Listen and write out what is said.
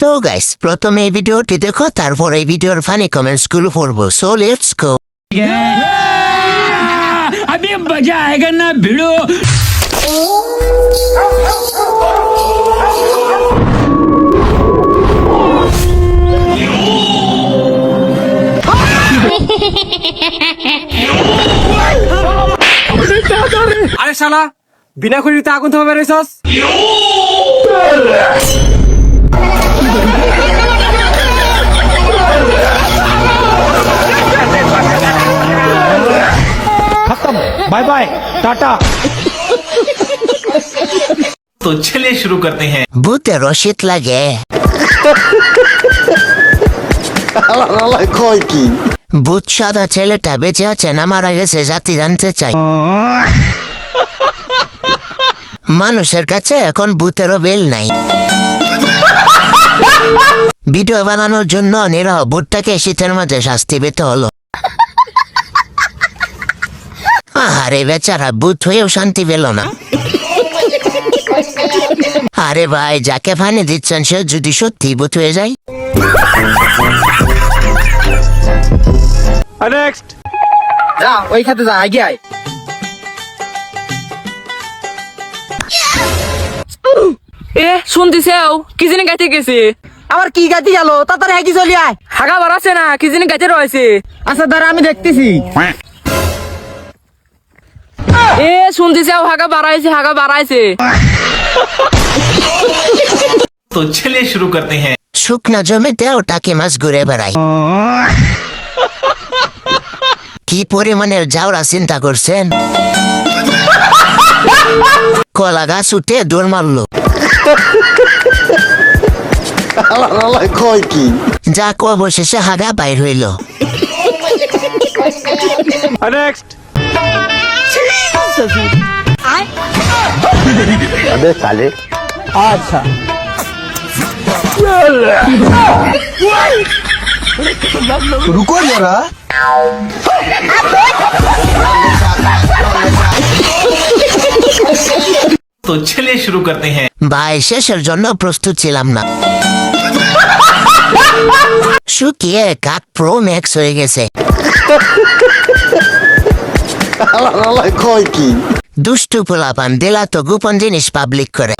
তো গাইস প্রথমে এই ভিডিওটি দেখো, তারপর এই ভিডিওর ফানি কমেন্টস গুলো পড়বো। So let's go. अभी मजा आएगा ना भिड़ो। আরে শালা বিনা খুঁড়িতে আগুন থামা বেরোইছস। Bye bye Tata. तो चलिए शुरू करते हैं। ভূতে রশিদ লাগে। কয় কি ভূত সাদা ছেলেটা বেঁচে আছে না মারা গেছে জাতি জানতে চাই। মানুষের কাছে এখন ভূতেরও বেল নাই। ভিডিও বানানোর জন্য নিরহ ভূতটাকে শীতের মাঝে শাস্তি পেতে হলো। আরে বেচারা ভূত হয়েও শান্তি পেল না। আরে ভাই যাকে ফানি দিচ্ছেন সে যদি সত্যি ভূত হয়ে যায়। নেক্সট যা ওই খাতে যা আগে আয়। শুনতেছেও কি জানি গাইতে গেছে। আবার কি গাইতে গেল তাড়াতাড়ি হাইকি চলি আয়। হাগা বাড়াচ্ছে না কি জানি গাইতে রয়েছে। আচ্ছা দাঁড়া আমি দেখতেছি। শুনতেছেও হাগা বাড়াইছে। तो चलिए शुरू करते हैं। শুকনা জমিতেও টাকি মাছ ঘুরে বেড়ায়। কি পরিমাণের জাউরা চিন্তা করছেন। কলা গাছ উঠে দৌড় মারলো। কয় কি যাক অবশেষে হাগা বাইর হইল। নেক্সট আবে সালে আচ্ছা রুকো জরা तो चलिए शुरू करते हैं। ভাই শেষের জন্য প্রস্তুত ছিলাম না। শুকিয়ে কাক প্রো ম্যাক্স হয়ে গেছে। কয় কি দুষ্টু পোলাপান দিলা তো গোপন জিনিস পাবলিক করে।